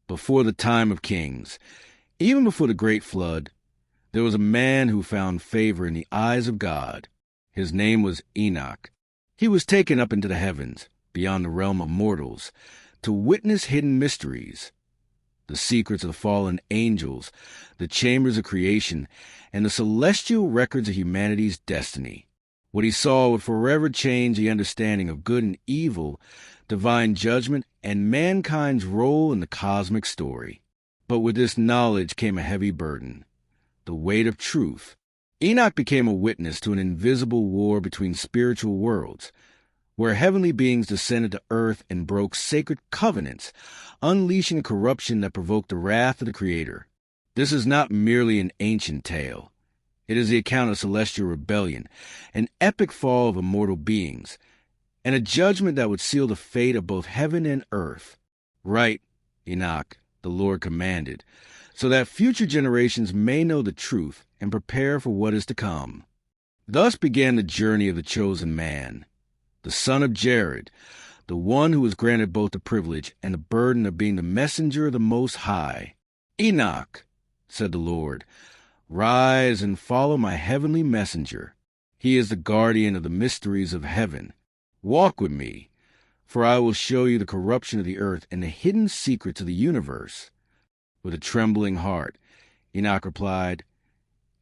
before the time of kings, even before the great flood, there was a man who found favor in the eyes of God. His name was Enoch. He was taken up into the heavens, beyond the realm of mortals, to witness hidden mysteries, the secrets of the fallen angels, the chambers of creation, and the celestial records of humanity's destiny. What he saw would forever change the understanding of good and evil, divine judgment, and mankind's role in the cosmic story. But with this knowledge came a heavy burden, the weight of truth. Enoch became a witness to an invisible war between spiritual worlds, where heavenly beings descended to earth and broke sacred covenants, unleashing a corruption that provoked the wrath of the Creator. This is not merely an ancient tale. It is the account of celestial rebellion, an epic fall of immortal beings, and a judgment that would seal the fate of both heaven and earth. Write, Enoch, the Lord commanded, so that future generations may know the truth and prepare for what is to come. Thus began the journey of the chosen man, the son of Jared, the one who was granted both the privilege and the burden of being the messenger of the Most High. Enoch, said the Lord, rise and follow my heavenly messenger. He is the guardian of the mysteries of heaven. Walk with me, for I will show you the corruption of the earth and the hidden secrets of the universe. With a trembling heart, Enoch replied,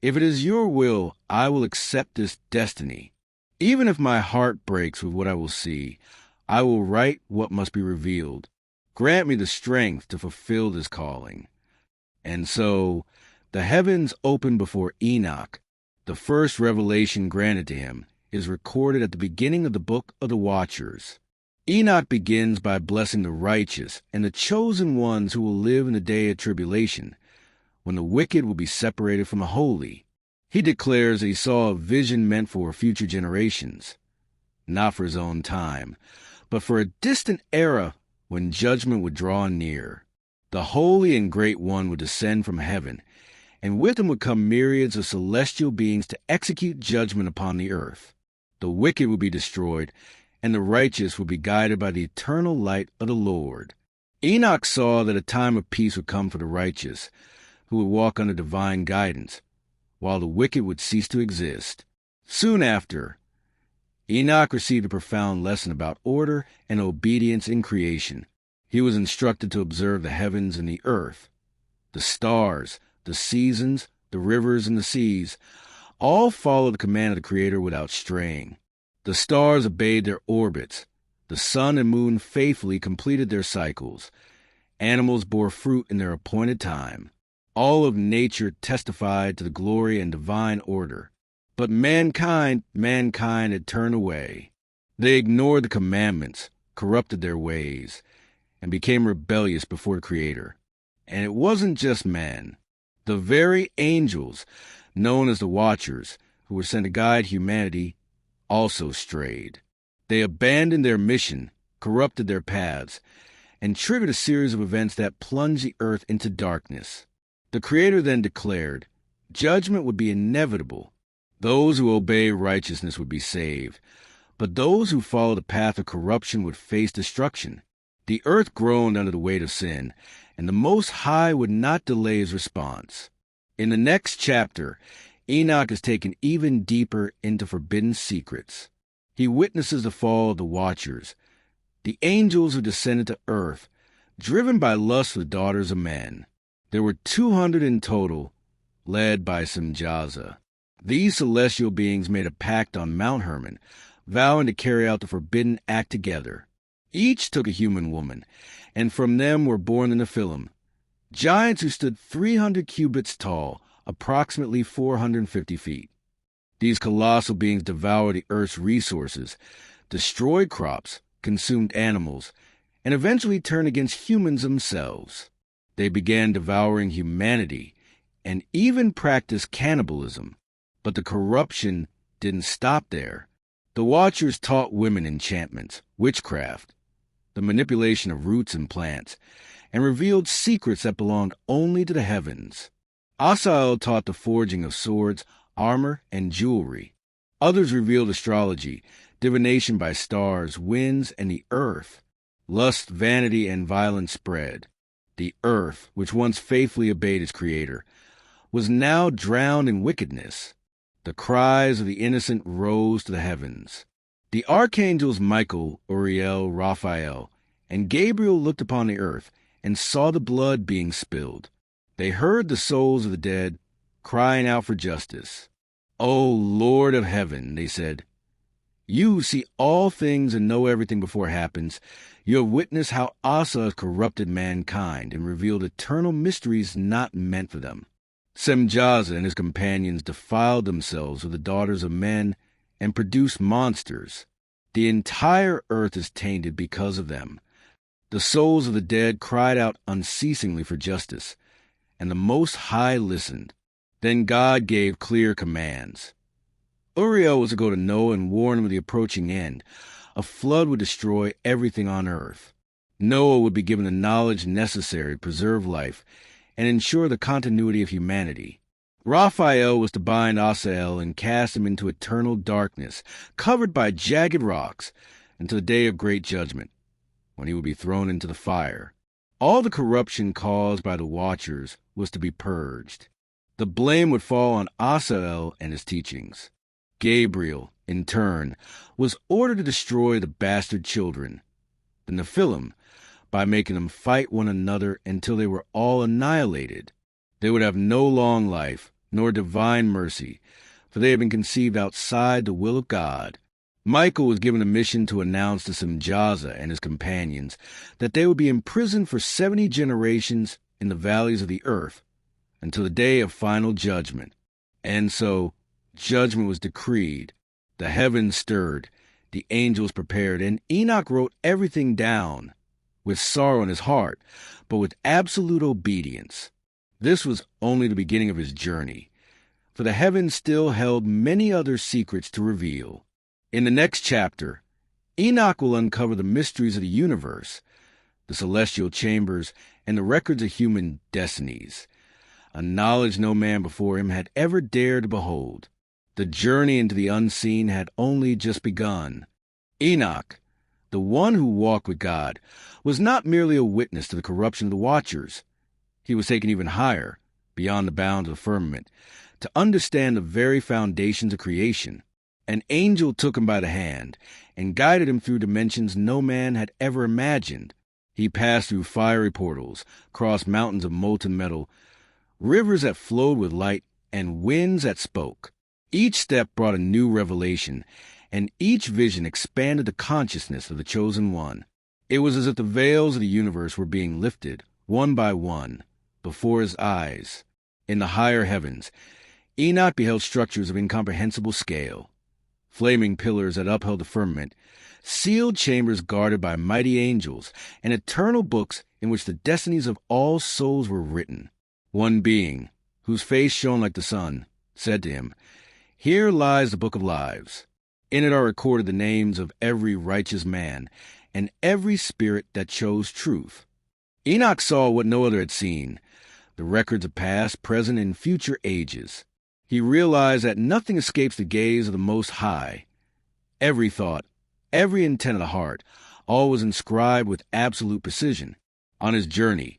if it is your will, I will accept this destiny. Even if my heart breaks with what I will see, I will write what must be revealed. Grant me the strength to fulfill this calling. And so, the heavens opened before Enoch. The first revelation granted to him is recorded at the beginning of the book of the Watchers. Enoch begins by blessing the righteous and the chosen ones who will live in the day of tribulation, when the wicked will be separated from the holy. He declares that he saw a vision meant for future generations, not for his own time, but for a distant era when judgment would draw near. The Holy and Great One would descend from heaven, and with him would come myriads of celestial beings to execute judgment upon the earth. The wicked would be destroyed, and the righteous would be guided by the eternal light of the Lord. Enoch saw that a time of peace would come for the righteous, who would walk under divine guidance, while the wicked would cease to exist. Soon after, Enoch received a profound lesson about order and obedience in creation. He was instructed to observe the heavens and the earth, the stars, the seasons, the rivers, and the seas. All followed the command of the Creator without straying. The stars obeyed their orbits. The sun and moon faithfully completed their cycles. Animals bore fruit in their appointed time. All of nature testified to the glory and divine order. But mankind had turned away. They ignored the commandments, corrupted their ways, and became rebellious before the Creator. And it wasn't just men. The very angels, known as the Watchers, who were sent to guide humanity, also strayed. They abandoned their mission, corrupted their paths, and triggered a series of events that plunged the earth into darkness. The Creator then declared, judgment would be inevitable. Those who obey righteousness would be saved, but those who follow the path of corruption would face destruction. The earth groaned under the weight of sin, and the Most High would not delay his response. In the next chapter, Enoch is taken even deeper into forbidden secrets. He witnesses the fall of the Watchers, the angels who descended to earth, driven by lust for the daughters of men. There were 200 in total, led by Simjaza. These celestial beings made a pact on Mount Hermon, vowing to carry out the forbidden act together. Each took a human woman, and from them were born the Nephilim, giants who stood 300 cubits tall, approximately 450 feet. These colossal beings devoured the earth's resources, destroyed crops, consumed animals, and eventually turned against humans themselves. They began devouring humanity and even practiced cannibalism. But the corruption didn't stop there. The Watchers taught women enchantments, witchcraft, the manipulation of roots and plants, and revealed secrets that belonged only to the heavens. Asael taught the forging of swords, armor, and jewelry. Others revealed astrology, divination by stars, winds, and the earth. Lust, vanity, and violence spread. The earth, which once faithfully obeyed its creator, was now drowned in wickedness. The cries of the innocent rose to the heavens. The archangels Michael, Uriel, Raphael, and Gabriel looked upon the earth and saw the blood being spilled. They heard the souls of the dead crying out for justice. "O Lord of heaven," they said, "you who see all things and know everything before it happens, you have witnessed how Asa has corrupted mankind and revealed eternal mysteries not meant for them. Semjaza and his companions defiled themselves with the daughters of men and produced monsters. The entire earth is tainted because of them. The souls of the dead cried out unceasingly for justice, and the Most High listened. Then God gave clear commands. Uriel was to go to Noah and warn him of the approaching end. A flood would destroy everything on earth. Noah would be given the knowledge necessary to preserve life and ensure the continuity of humanity. Raphael was to bind Asael and cast him into eternal darkness, covered by jagged rocks, until the day of great judgment, when he would be thrown into the fire. All the corruption caused by the Watchers was to be purged. The blame would fall on Asael and his teachings. Gabriel, in turn, was ordered to destroy the bastard children, the Nephilim, by making them fight one another until they were all annihilated. They would have no long life, nor divine mercy, for they had been conceived outside the will of God. Michael was given a mission to announce to Semjaza and his companions that they would be imprisoned for 70 generations in the valleys of the earth until the day of final judgment. And so judgment was decreed. The heavens stirred, the angels prepared, and Enoch wrote everything down, with sorrow in his heart, but with absolute obedience. This was only the beginning of his journey, for the heavens still held many other secrets to reveal. In the next chapter, Enoch will uncover the mysteries of the universe, the celestial chambers, and the records of human destinies, a knowledge no man before him had ever dared to behold. The journey into the unseen had only just begun. Enoch, the one who walked with God, was not merely a witness to the corruption of the Watchers. He was taken even higher, beyond the bounds of the firmament, to understand the very foundations of creation. An angel took him by the hand and guided him through dimensions no man had ever imagined. He passed through fiery portals, crossed mountains of molten metal, rivers that flowed with light, and winds that spoke. Each step brought a new revelation, and each vision expanded the consciousness of the chosen one. It was as if the veils of the universe were being lifted, one by one, before his eyes. In the higher heavens, Enoch beheld structures of incomprehensible scale, flaming pillars that upheld the firmament, sealed chambers guarded by mighty angels, and eternal books in which the destinies of all souls were written. One being, whose face shone like the sun, said to him, "Here lies the book of lives. In it are recorded the names of every righteous man, and every spirit that chose truth." Enoch saw what no other had seen, the records of past, present, and future ages. He realized that nothing escapes the gaze of the Most High. Every thought, every intent of the heart, all was inscribed with absolute precision. On his journey,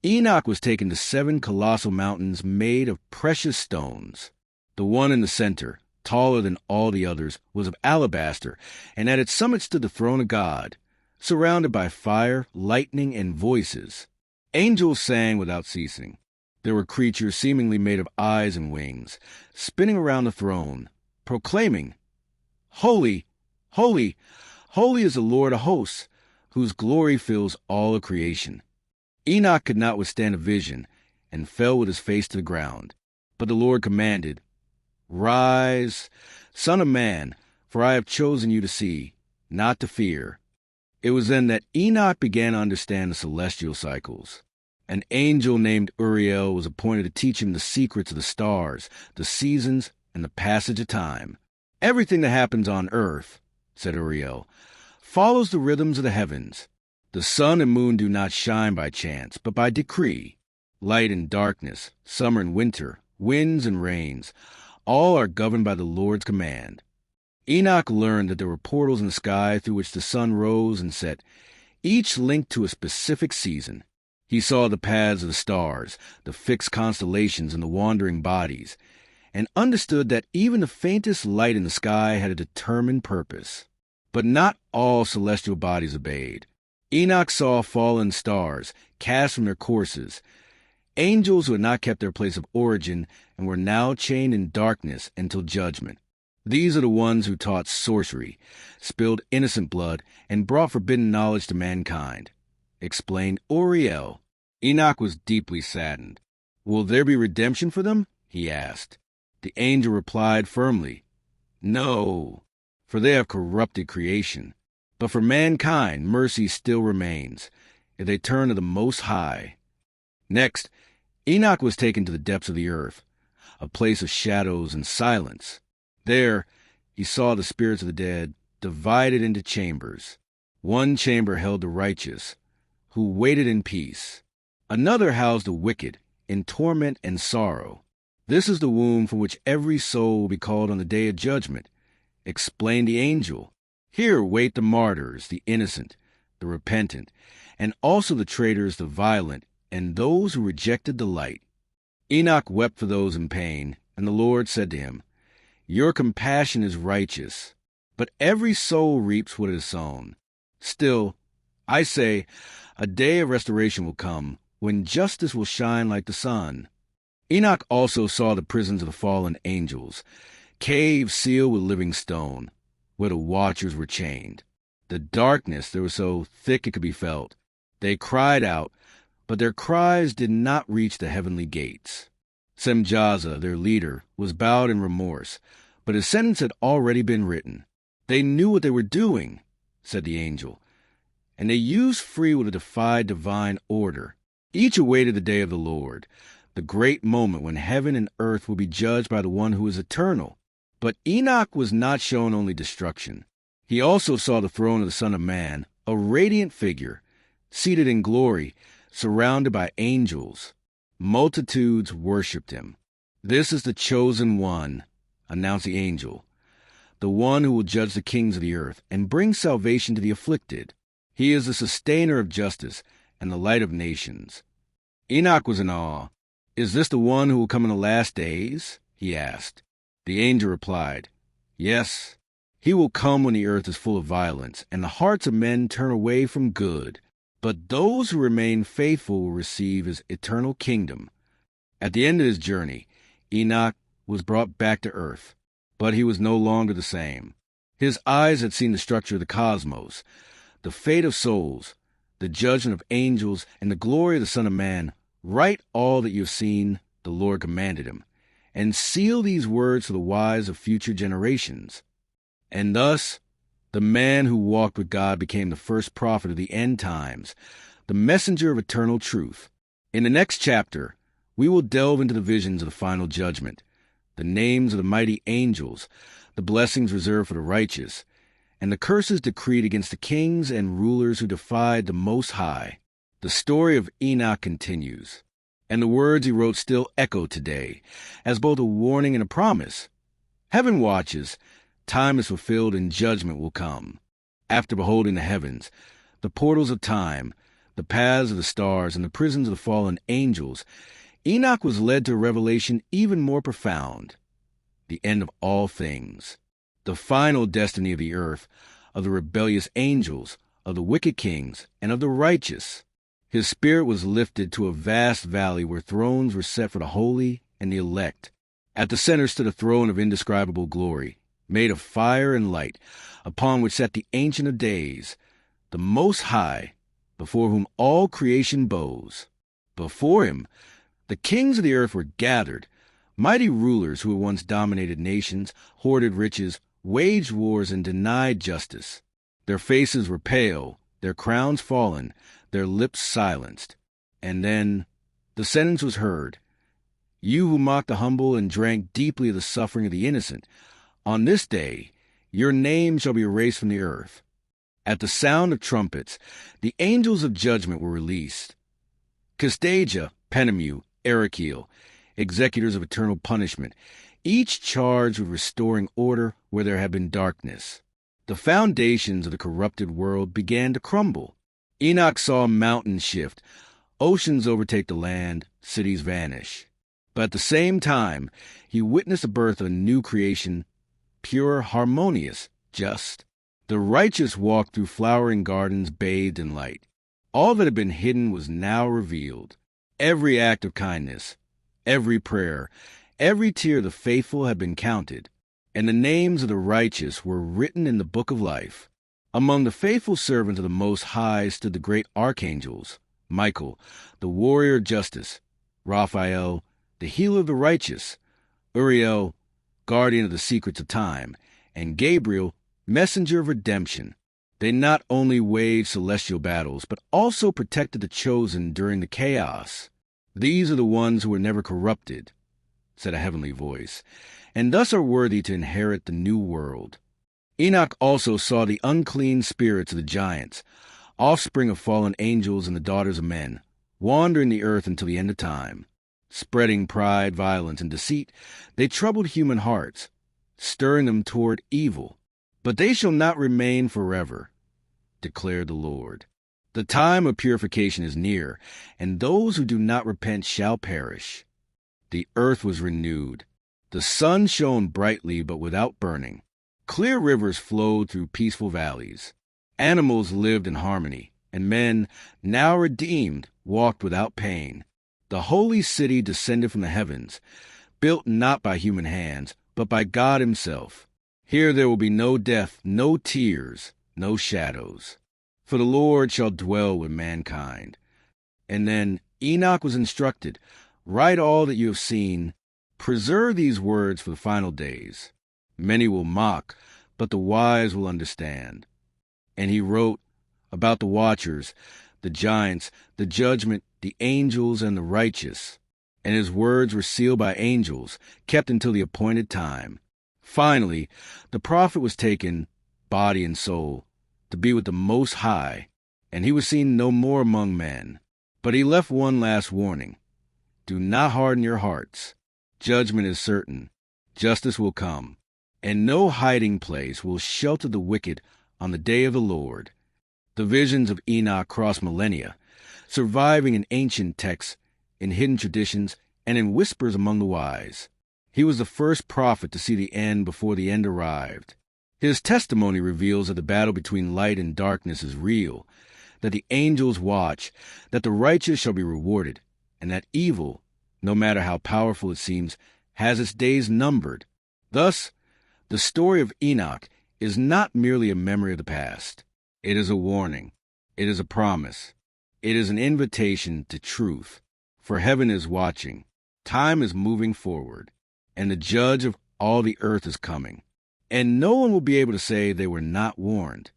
Enoch was taken to 7 colossal mountains made of precious stones. The one in the center, taller than all the others, was of alabaster, and at its summit stood the throne of God, surrounded by fire, lightning, and voices. Angels sang without ceasing. There were creatures seemingly made of eyes and wings, spinning around the throne, proclaiming, "Holy, holy, holy is the Lord of hosts, whose glory fills all of creation." Enoch could not withstand a vision, and fell with his face to the ground. But the Lord commanded, "Rise, Son of Man, for I have chosen you to see, not to fear." It was then that Enoch began to understand the celestial cycles. An angel named Uriel was appointed to teach him the secrets of the stars, the seasons, and the passage of time. "Everything that happens on earth," said Uriel, "follows the rhythms of the heavens. The sun and moon do not shine by chance, but by decree. Light and darkness, summer and winter, winds and rains, all are governed by the Lord's command." Enoch learned that there were portals in the sky through which the sun rose and set, each linked to a specific season. He saw the paths of the stars, the fixed constellations and the wandering bodies, and understood that even the faintest light in the sky had a determined purpose. But not all celestial bodies obeyed. Enoch saw fallen stars cast from their courses, angels who had not kept their place of origin and were now chained in darkness until judgment. These are the ones who taught sorcery, spilled innocent blood, and brought forbidden knowledge to mankind, explained Uriel. Enoch was deeply saddened. Will there be redemption for them? He asked. The angel replied firmly, No, for they have corrupted creation. But for mankind, mercy still remains, if they turn to the Most High. Next, Enoch was taken to the depths of the earth, a place of shadows and silence. There, he saw the spirits of the dead divided into chambers. One chamber held the righteous, who waited in peace. Another housed the wicked, in torment and sorrow. This is the womb from which every soul will be called on the day of judgment, explained the angel. Here wait the martyrs, the innocent, the repentant, and also the traitors, the violent, and those who rejected the light. Enoch wept for those in pain, and the Lord said to him, Your compassion is righteous, but every soul reaps what it has sown. Still, I say, a day of restoration will come, when justice will shine like the sun. Enoch also saw the prisons of the fallen angels, caves sealed with living stone, where the watchers were chained. The darkness there was so thick it could be felt. They cried out, but their cries did not reach the heavenly gates. Semjaza, their leader, was bowed in remorse, but his sentence had already been written. They knew what they were doing, said the angel, and they used free will to defy divine order. Each awaited the day of the Lord, the great moment when heaven and earth will be judged by the one who is eternal. But Enoch was not shown only destruction. He also saw the throne of the Son of Man, a radiant figure, seated in glory, surrounded by angels. Multitudes worshipped him. This is the chosen one, announced the angel, the one who will judge the kings of the earth and bring salvation to the afflicted. He is the sustainer of justice and the light of nations. Enoch was in awe. Is this the one who will come in the last days? He asked. The angel replied, Yes, he will come when the earth is full of violence, and the hearts of men turn away from good. But those who remain faithful will receive his eternal kingdom. At the end of his journey, Enoch was brought back to earth, but he was no longer the same. His eyes had seen the structure of the cosmos, the fate of souls, the judgment of angels, and the glory of the Son of Man. Write all that you have seen, the Lord commanded him, and seal these words for the wise of future generations. And thus, the man who walked with God became the first prophet of the end times, the messenger of eternal truth. In the next chapter, we will delve into the visions of the final judgment, the names of the mighty angels, the blessings reserved for the righteous, and the curses decreed against the kings and rulers who defied the Most High. The story of Enoch continues, and the words he wrote still echo today, as both a warning and a promise. Heaven watches, time is fulfilled, and judgment will come. After beholding the heavens, the portals of time, the paths of the stars, and the prisons of the fallen angels, Enoch was led to a revelation even more profound, the end of all things. The final destiny of the earth, of the rebellious angels, of the wicked kings, and of the righteous. His spirit was lifted to a vast valley where thrones were set for the holy and the elect. At the center stood a throne of indescribable glory, made of fire and light, upon which sat the Ancient of Days, the Most High, before whom all creation bows. Before him, the kings of the earth were gathered, mighty rulers who had once dominated nations, hoarded riches, waged wars, and denied justice. Their faces were pale, their crowns fallen, their lips silenced. And then the sentence was heard. You who mocked the humble and drank deeply of the suffering of the innocent, on this day your name shall be erased from the earth. At the sound of trumpets, the angels of judgment were released. Castaja, Penemu, Erikiel, executors of eternal punishment, each charged with restoring order where there had been darkness. The foundations of the corrupted world began to crumble. Enoch saw mountains shift, Oceans overtake the land, cities vanish. But at the same time, he witnessed the birth of a new creation, pure, harmonious, just. The righteous walked through flowering gardens bathed in light. All that had been hidden was now revealed. Every act of kindness, every prayer, every tear of the faithful had been counted, and the names of the righteous were written in the book of life. Among the faithful servants of the Most High stood the great archangels, Michael, the warrior of justice, Raphael, the healer of the righteous, Uriel, guardian of the secrets of time, and Gabriel, messenger of redemption. They not only waged celestial battles, but also protected the chosen during the chaos. These are the ones who were never corrupted, said a heavenly voice, and thus are worthy to inherit the new world. Enoch also saw the unclean spirits of the giants, offspring of fallen angels and the daughters of men, wandering the earth until the end of time. Spreading pride, violence, and deceit, they troubled human hearts, stirring them toward evil. But they shall not remain forever, declared the Lord. The time of purification is near, and those who do not repent shall perish. The earth was renewed. The sun shone brightly but without burning. Clear rivers flowed through peaceful valleys. Animals lived in harmony, and men, now redeemed, walked without pain. The holy city descended from the heavens, built not by human hands, but by God himself. Here there will be no death, no tears, no shadows. For the Lord shall dwell with mankind. And then Enoch was instructed, write all that you have seen, preserve these words for the final days. Many will mock, but the wise will understand. And he wrote about the watchers, the giants, the judgment, the angels, and the righteous. And his words were sealed by angels, kept until the appointed time. Finally, the prophet was taken, body and soul, to be with the Most High, and he was seen no more among men. But he left one last warning. Do not harden your hearts. Judgment is certain. Justice will come, and no hiding place will shelter the wicked on the day of the Lord. The visions of Enoch cross millennia, surviving in ancient texts, in hidden traditions, and in whispers among the wise. He was the first prophet to see the end before the end arrived. His testimony reveals that the battle between light and darkness is real, that the angels watch, that the righteous shall be rewarded, and that evil, no matter how powerful it seems, has its days numbered. Thus, the story of Enoch is not merely a memory of the past. It is a warning. It is a promise. It is an invitation to truth. For heaven is watching. Time is moving forward, and the judge of all the earth is coming. And no one will be able to say they were not warned.